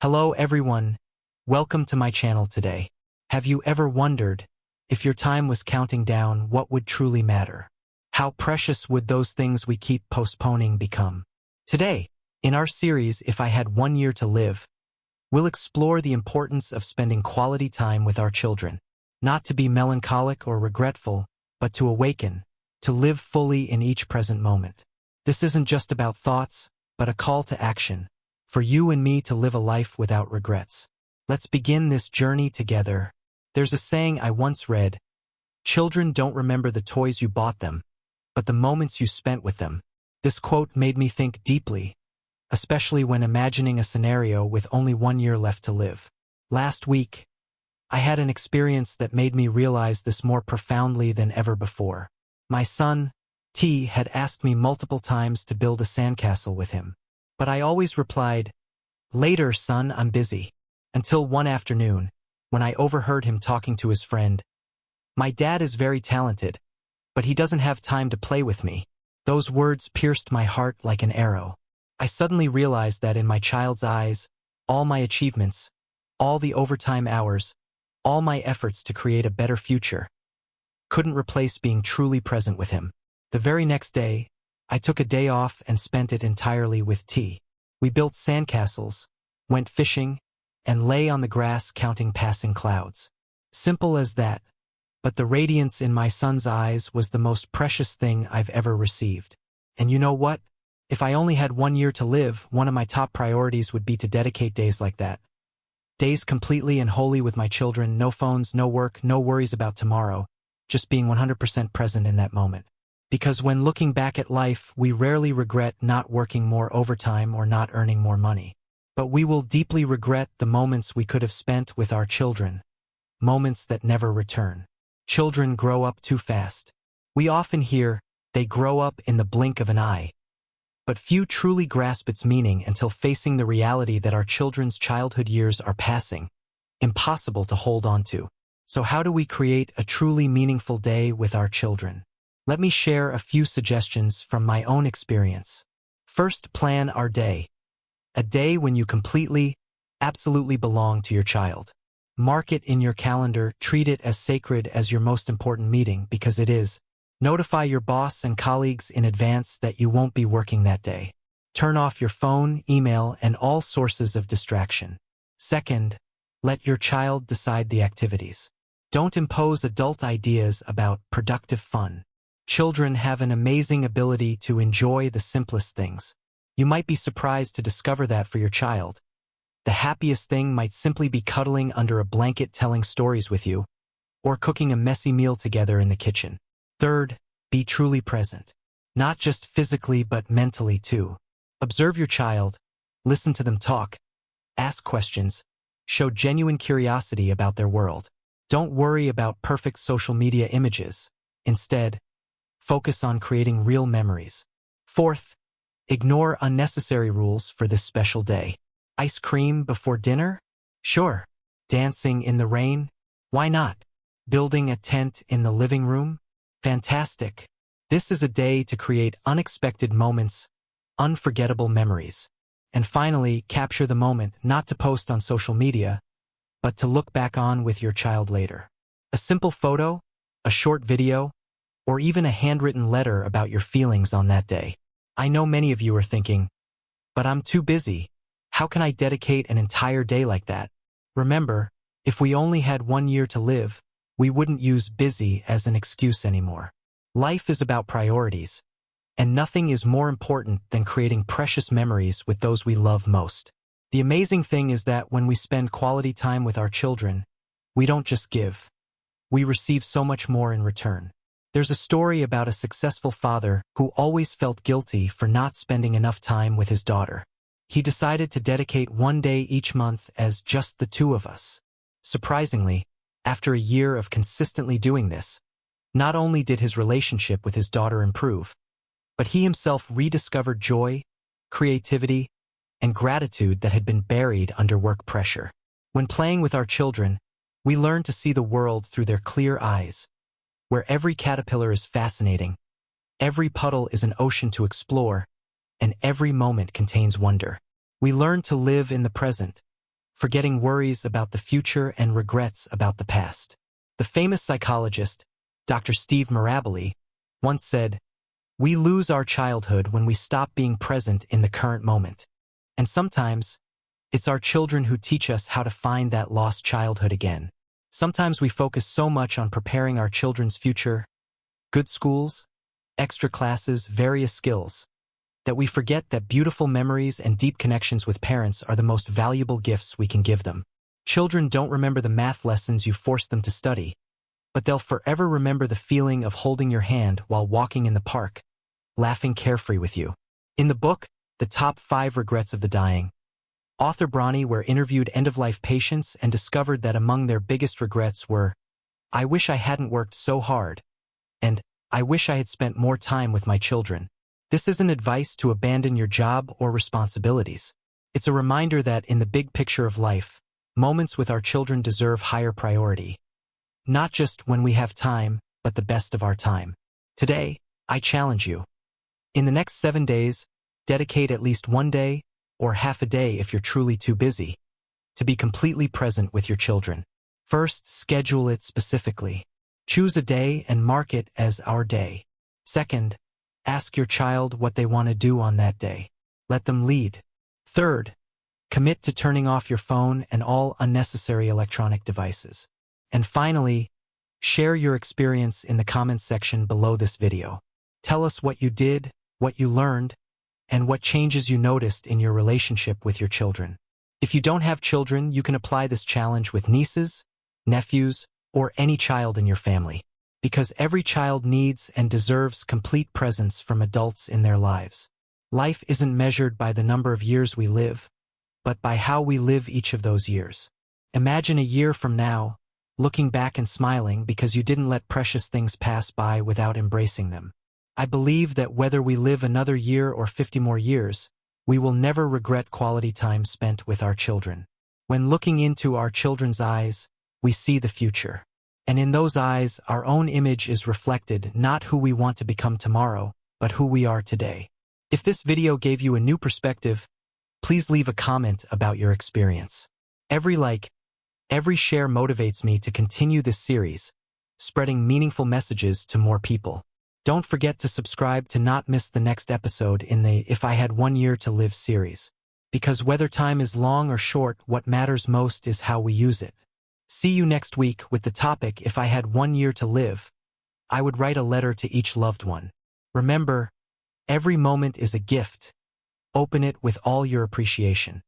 Hello everyone, welcome to my channel today. Have you ever wondered, if your time was counting down, what would truly matter? How precious would those things we keep postponing become? Today, in our series If I Had 1 Year to Live, we'll explore the importance of spending quality time with our children. Not to be melancholic or regretful, but to awaken, to live fully in each present moment. This isn't just about thoughts, but a call to action. For you and me to live a life without regrets. Let's begin this journey together. There's a saying I once read, "Children don't remember the toys you bought them, but the moments you spent with them." This quote made me think deeply, especially when imagining a scenario with only 1 year left to live. Last week, I had an experience that made me realize this more profoundly than ever before. My son, T, had asked me multiple times to build a sandcastle with him. But I always replied, "Later, son, I'm busy." Until one afternoon, when I overheard him talking to his friend. "My dad is very talented, but he doesn't have time to play with me." Those words pierced my heart like an arrow. I suddenly realized that in my child's eyes, all my achievements, all the overtime hours, all my efforts to create a better future, couldn't replace being truly present with him. The very next day, I took a day off and spent it entirely with T. We built sandcastles, went fishing, and lay on the grass counting passing clouds. Simple as that, but the radiance in my son's eyes was the most precious thing I've ever received. And you know what? If I only had 1 year to live, one of my top priorities would be to dedicate days like that. Days completely and wholly with my children, no phones, no work, no worries about tomorrow, just being 100% present in that moment. Because when looking back at life, we rarely regret not working more overtime or not earning more money. But we will deeply regret the moments we could have spent with our children, moments that never return. Children grow up too fast. We often hear, they grow up in the blink of an eye. But few truly grasp its meaning until facing the reality that our children's childhood years are passing, impossible to hold on to. So how do we create a truly meaningful day with our children? Let me share a few suggestions from my own experience. First, plan our day. A day when you completely, absolutely belong to your child. Mark it in your calendar, treat it as sacred as your most important meeting, because it is. Notify your boss and colleagues in advance that you won't be working that day. Turn off your phone, email, and all sources of distraction. Second, let your child decide the activities. Don't impose adult ideas about productive fun. Children have an amazing ability to enjoy the simplest things. You might be surprised to discover that for your child. The happiest thing might simply be cuddling under a blanket telling stories with you, or cooking a messy meal together in the kitchen. Third, be truly present. Not just physically but mentally too. Observe your child, listen to them talk, ask questions, show genuine curiosity about their world. Don't worry about perfect social media images. Instead, focus on creating real memories. Fourth, ignore unnecessary rules for this special day. Ice cream before dinner? Sure. Dancing in the rain? Why not? Building a tent in the living room? Fantastic. This is a day to create unexpected moments, unforgettable memories. And finally, capture the moment, not to post on social media, but to look back on with your child later. A simple photo, a short video, or even a handwritten letter about your feelings on that day. I know many of you are thinking, but I'm too busy. How can I dedicate an entire day like that? Remember, if we only had 1 year to live, we wouldn't use busy as an excuse anymore. Life is about priorities, and nothing is more important than creating precious memories with those we love most. The amazing thing is that when we spend quality time with our children, we don't just give. We receive so much more in return. There's a story about a successful father who always felt guilty for not spending enough time with his daughter. He decided to dedicate 1 day each month as just the two of us. Surprisingly, after a year of consistently doing this, not only did his relationship with his daughter improve, but he himself rediscovered joy, creativity, and gratitude that had been buried under work pressure. When playing with our children, we learn to see the world through their clear eyes, where every caterpillar is fascinating, every puddle is an ocean to explore, and every moment contains wonder. We learn to live in the present, forgetting worries about the future and regrets about the past. The famous psychologist, Dr. Steve Maraboli, once said, "We lose our childhood when we stop being present in the current moment. And sometimes, it's our children who teach us how to find that lost childhood again." Sometimes we focus so much on preparing our children's future, good schools, extra classes, various skills, that we forget that beautiful memories and deep connections with parents are the most valuable gifts we can give them. Children don't remember the math lessons you forced them to study, but they'll forever remember the feeling of holding your hand while walking in the park, laughing carefree with you. In the book, The Top 5 Regrets of the Dying, author Bronnie Ware interviewed end-of-life patients and discovered that among their biggest regrets were, "I wish I hadn't worked so hard," and "I wish I had spent more time with my children." This isn't advice to abandon your job or responsibilities. It's a reminder that in the big picture of life, moments with our children deserve higher priority. Not just when we have time, but the best of our time. Today, I challenge you. In the next 7 days, dedicate at least one day, or half a day if you're truly too busy, to be completely present with your children. First, schedule it specifically. Choose a day and mark it as our day. Second, ask your child what they want to do on that day. Let them lead. Third, commit to turning off your phone and all unnecessary electronic devices. And finally, share your experience in the comments section below this video. Tell us what you did, what you learned, and what changes you noticed in your relationship with your children. If you don't have children, you can apply this challenge with nieces, nephews, or any child in your family. Because every child needs and deserves complete presence from adults in their lives. Life isn't measured by the number of years we live, but by how we live each of those years. Imagine a year from now, looking back and smiling because you didn't let precious things pass by without embracing them. I believe that whether we live another year or 50 more years, we will never regret quality time spent with our children. When looking into our children's eyes, we see the future. And in those eyes, our own image is reflected, not who we want to become tomorrow, but who we are today. If this video gave you a new perspective, please leave a comment about your experience. Every like, every share motivates me to continue this series, spreading meaningful messages to more people. Don't forget to subscribe to not miss the next episode in the If I Had 1 Year to Live series. Because whether time is long or short, what matters most is how we use it. See you next week with the topic, If I Had 1 Year to Live, I would write a letter to each loved one. Remember, every moment is a gift. Open it with all your appreciation.